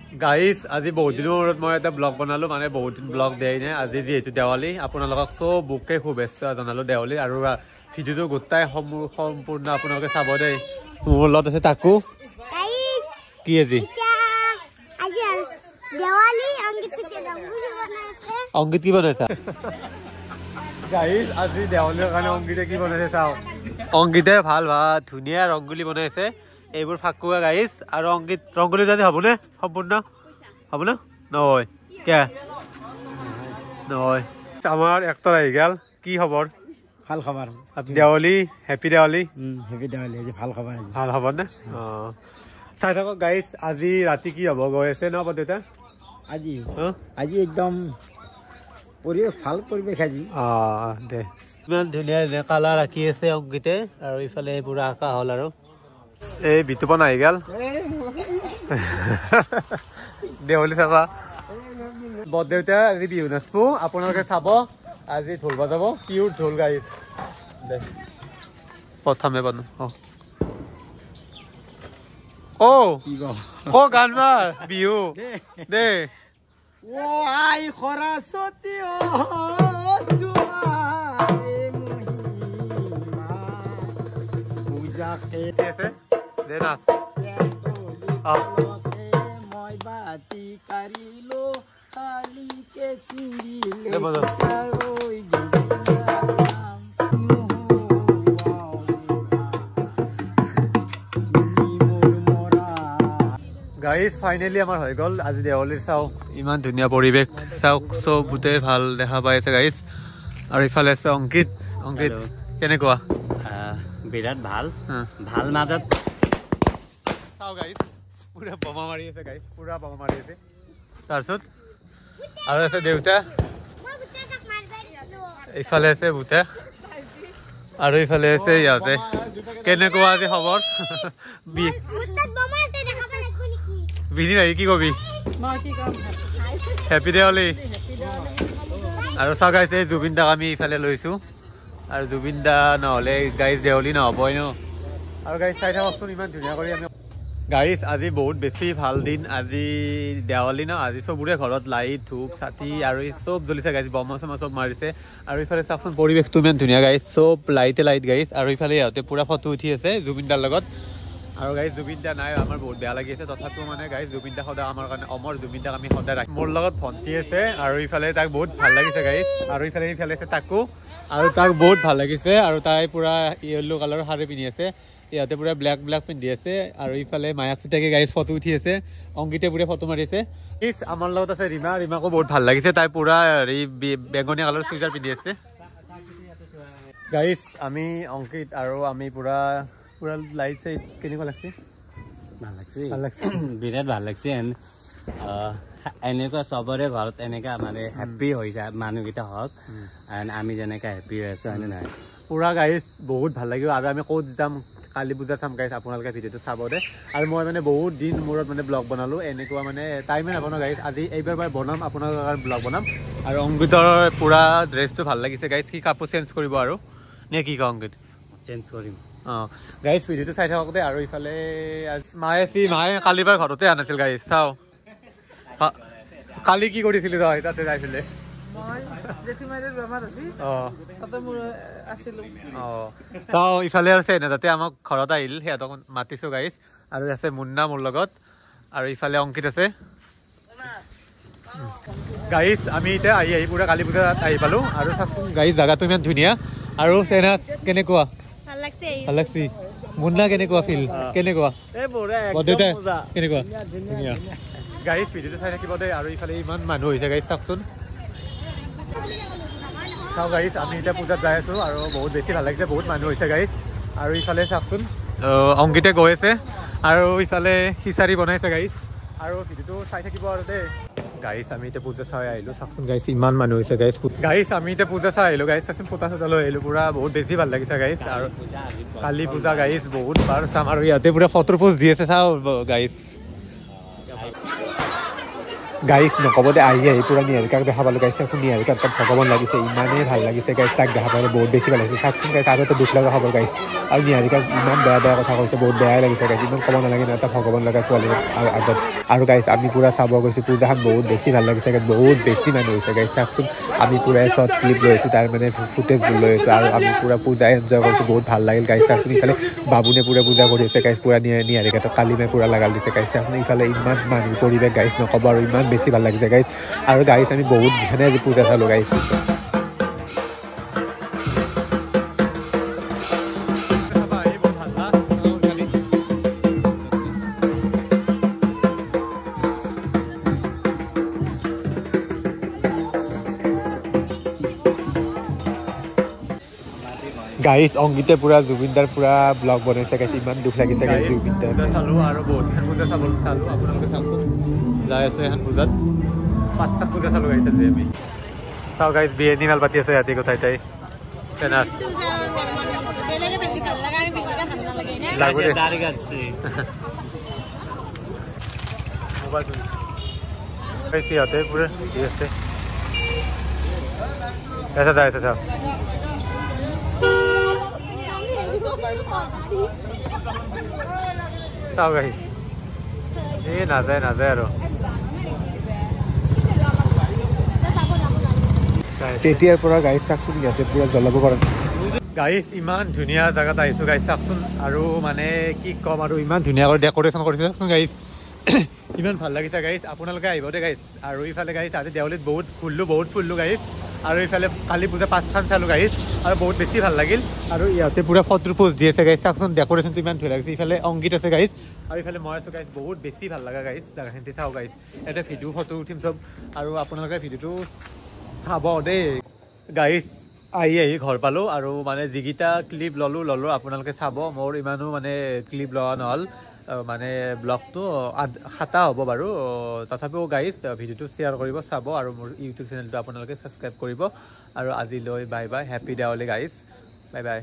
guys আজি বহুত দিনৰ মূৰত মই এটা ব্লগ বনালো মানে বহুত দিন ব্লগ দিয়াই নাই আজি যিহেতু দেৱালী আপোনালোকক চবকে শুভেচ্ছা জনালো দেৱালী আৰু ভিডিঅ'টো গোটাই সম্পূৰ্ণ আপোনালোকে চাব দেই মোৰ লগত আছে তাকু কি আজি অংকিত কি বনাইছা গাইজ আজি দেৱালীৰ কাৰণে অংকিতে কি বনাইছে চাওঁ অংকিতে ভাল ধুনীয়া ৰংগুলি বনাইছে এইবোৰ ফাকুৱা গাইজ আৰু অংকিত ৰংগুলি জানি হ'বনে সম্পূৰ্ণ হ'বনে নহয় কিয় নহয় আমাৰ এক্টৰ আহি গ'ল কি খবৰ ভাল খবৰ দেৱালী হেপী দেৱালী আজি ভাল খবৰ ভাল খবৰ নে চাই থাকক গাইজ আজি ৰাতি কি হ'ব গৈ আছে ন দেউতা আজি একদম পৰিৱেশ ভাল পৰিৱেশ আজি দে ইমান ধুনীয়া কালাৰ ৰাখি আছে অংকিতে আৰু ইফালে পুৰা আঁকা হ'ল আৰু এই বিতুপন আহি গ'ল দেৱালী চাবা বৰদেউতা আজি বিহু নাচবো আপোনালোকে চাব আজি ঢোল বজাব পিয়ৰ ঢোল গাইজ দে প্ৰথমে বনো গান মাৰ বিহু দে ও আই সৰস্বতী দে নাচ মই বাতি কাৰিলো কালিকে চিৰিলে গাইজ ফাইনেলি আমাৰ হৈ গ'ল আজি দেৱালীৰ চাওক ইমান ধুনীয়া পৰিৱেশ চাওক চব গোটেই ভাল দেখা পাই আছে গাইজ আৰু ইফালে আছে অংকিত কেনেকুৱা বিৰাট ভাল ভাল মাজত চাও গাইজ পুৰা বোমা মাৰি আছে গাইজ পুৰা বোমা মাৰি আছে তাৰপিছত আৰু আছে দেউতা ইফালে আছে ভূতা আৰু ইফালে আছে ইহঁতে কেনেকুৱা আজি খবৰ বিজি নাই কি কবি হেপী দেৱালী আৰু চাও গাইজ এই জুবিন দাক আমি ইফালে লৈছো আৰু জুবিন দা নহ'লে গাইজ দেৱালী নহ'বই ন আৰু গাইজ চাই থাককচোন ইমান ধুনীয়া কৰি আমি গাইজ আজি বহুত বেছি ভাল দিন আজি দেৱালী ন আজি চবৰে ঘৰত লাইট ধূপ চাতি আৰু চব জ্বলিছে গাইজ বমা চমা চব মাৰিছে আৰু ইফালে চাওকচোন পৰিৱেশটো ইমান ধুনীয়া গাইজ চব লাইট গাইজ আৰু ইফালে ইহঁতে পুৰা ফটো উঠি আছে জুবিন দাৰ লগত আৰু গাইজ জুবিন দা নাই আমাৰ বহুত বেয়া লাগি আছে তথাপিও মানে গাইজ জুবিন দা সদায় আমাৰ কাৰণে অমৰ জুবিন দাক আমি সদায় ৰাখি মোৰ লগত ভণ্টি আছে আৰু ইফালে তাক বহুত ভাল লাগিছে গাইজ আৰু ইফালে আছে তাকো আৰু তাক বহুত ভাল লাগিছে আৰু তাই পুৰা য়েল্লো কালাৰৰ শাৰী পিন্ধি আছে ইহঁতে পুৰা ব্লেক পিন্ধি আছে আৰু ইফালে মায়াক পিতাকে গাইজ ফটো উঠি আছে অংকিতে পুৰা ফটো মাৰিছে আমাৰ লগত আছে ৰীমাকো বহুত ভাল লাগিছে তাই পুৰা হেৰি বেঙনীয়া কালাৰৰ চুইজাৰ পিন্ধি আছে গাইজ আমি অংকিত আৰু আমি পুৰা লাইট চাইট কেনেকুৱা লাগছে ভাল লাগছে বিৰাট ভাল লাগছে এনেকুৱা চবৰে ঘৰত এনেকা মানে হেপ্পী হৈ যায় মানুহকেইটা হওক আমি যেনেকৈ হেপ্পী হৈ আছো হয়নে নহয় পুৰা গাইজ বহুত ভাল লাগিব আৰু আমি ক'ত যাম কালী পূজা চাম গাইজ আপোনালোকে ভিডিঅ'টো চাব দে আৰু মই মানে বহুত দিন মূৰত মানে ব্লগ বনালোঁ এনেকুৱা মানে টাইমে নাপাওঁ গাইজ আজি এইবাৰ বনাম আপোনালোকৰ কাৰণে ব্লগ বনাম আৰু অংকিতৰ পুৰা ড্ৰেছটো ভাল লাগিছে গাইজ সি কাপোৰ চেঞ্জ কৰিব আৰু নে কি কওঁ অংকিত চেঞ্জ কৰিম গাইজ ভিডিঅ'টো চাই থাকক দে আৰু ইফালে মায়ে কালিবাৰ ঘৰতে আনিছিল গাইজ চাওঁ কালি কি কৰিছিলি তই তাতে যাইছিলে চাওঁ ইফালে আছে এনে তাতে আমাক ঘৰত আহিল সিহঁতক মাতিছো গাইজ আৰু আছে মুন্না মোৰ লগত আৰু ইফালে অংকিত আছে গাইজ আমি এতিয়া আহি পুৰা কালী পূজাত আহি পালো আৰু চাওকচোন গাইজ জাগাটো ইমান ধুনীয়া আৰু চেনা কেনেকুৱা ভাল লাগছি মুন্না কেনেকুৱা ফিল কেনেকুৱা কেনেকুৱা ধুনীয়া গাইজ ভিডিঅ'টো চাই থাকিব দেই আৰু ইফালে ইমান মানুহ হৈছে গাইজ চাওকচোন চাওঁ গাইজ আমি এতিয়া পূজাত যাই আছো আৰু বহুত বেছি ভাল লাগিছে বহুত মানুহ হৈছে গাইজ আৰু ইফালে চাওকচোন অংকিতে গৈ আছে আৰু ইফালে খিচাৰি বনাইছে গাইজ আৰু ভিডিঅ'টো চাই থাকিব আৰু দেই গাইজ আমি এতিয়া পূজা চাই আহিলো চাওকচোন গাইজ ইমান মানুহ হৈছে গাইজ আমি এতিয়া পূজা চাই আহিলো গাইজ চাচোন ফুটা চুটা লৈ আহিলো পুৰা বহুত বেছি ভাল লাগিছে গাইজ আৰু কালী পূজা গাইজ বহুত বাৰ চাম আৰু ইয়াতে পুৰা ফটোৰ পোজ দি আছে চাওঁ গাইজ গাইজ নক'ব দে আহি পুৰা নিহাৰিকাক দেখা পালোঁ গাইজ চাওকচোন নিহাৰিকাক তাত ভগৱান লাগিছে ইমানেই ভাল লাগিছে গাইজ তাক দেখা পালে বহুত বেছি ভাল লাগিছে চাওকচোন গাইজ আগতে দুখ লগা খবৰ গাইজ আৰু নিহাৰিকাক ইমান বেয়া বেয়া কথা কৈছে বহুত বেয়াই লাগিছে গাইজ ইমান ক'ব নালাগে ন এটা ভগৱান লগা ছোৱালী আগত আৰু গাইজ আমি পুৰা চাব গৈছোঁ পূজাখন বহুত বেছি ভাল লাগিছে গাইজ বহুত বেছি মানুহ হৈছে গাইজ চাওকচোন আমি পুৰাই শ্বৰ্ট ক্লিপ লৈ আছোঁ তাৰ মানে ফুটেজবোৰ লৈ আছোঁ আৰু আমি পুৰা পূজাই এনজয় কৰিছোঁ বহুত ভাল লাগিল গাইজ চাওকচোন ইফালে বাবুনে পুৰা পূজা কৰি আছে গাইজ পুৰা নিহাৰিকা তাত কালিমাই পুৰা লগাল দিছে গাইজ চাওকচোন ইফালে ইমান মানুহ পৰিৱেশ গাইজ নক'ব আৰু ইমান বেছি ভাল লাগিছে গাইজ আৰু গাইজ আমি বহুত ধুনীয়া আজি পূজা চালোঁ গাইজ গাইজ অংগীতে পুৰা জুবিনদাৰ পুৰা ব্লগ বনাইছে গাইজ ইমান দুখ লাগিছে গাইজ জুবিনদাৰ চালোঁ আৰু বহুতখন পূজা চালোঁ আপোনালোকে চাওকচোন যাই আছোঁ এখন পূজাত 5খন পূজা চালোঁ গাইছে যে আমি চাওঁ গাইজ বিৰিয়ানী মাল পাতি আছে ৰাতি কথাই তাই সিহঁতে পুৰা দি আছে যাই আছে চাওক চাওক গাইজ এই নাযায় আৰু তেতিয়াৰ পৰা গাইজ চাওকচোন সিহঁতে পুৰা জ্বলাব পৰা গাইজ ইমান ধুনীয়া জেগাত আহিছোঁ গাইজ চাওকচোন আৰু মানে কি ক'ম আৰু ইমান ধুনীয়াকৈ ডেক'ৰেশ্যন কৰিছে চাওকচোন গাইজ ইমান ভাল লাগিছে গাইজ আপোনালোকে আহিব দে গাইজ আৰু ইফালে গাইজ আজি দেৱালীত বহুত ফুললো গাইজ আৰু ইফালে কালি পূজা 5খন চালোঁ গাইজ আৰু বহুত বেছি ভাল লাগিল আৰু ইয়াতে পুৰা ফটো পোষ্ট দি আছে গাইজ চাওকচোন ডেক'ৰেশ্যনটো ইমান ধুনীয়া লাগিছে ইফালে অংগীত আছে গাইজ আৰু ইফালে মই আছোঁ গাইজ বহুত বেছি ভাল লগা গাইজ জেগাখিনি চাওঁ গাইজ ইয়াতে ভিডিঅ' ফটো উঠিম চব আৰু আপোনালোকে ভিডিঅ'টো চাব দেই গাইজ আহি ঘৰ পালোঁ আৰু মানে যিকেইটা ক্লিপ ল'লোঁ আপোনালোকে চাব মোৰ ইমানো মানে ক্লিপ লোৱা নহ'ল মানে ব্লগটো 7টা হ'ব বাৰু তথাপিও গাইজ ভিডিঅ'টো শ্বেয়াৰ কৰিব চাব আৰু মোৰ ইউটিউব চেনেলটো আপোনালোকে ছাবস্ক্ৰাইব কৰিব আৰু আজিলৈ bye bye happy Diwali guys bye bye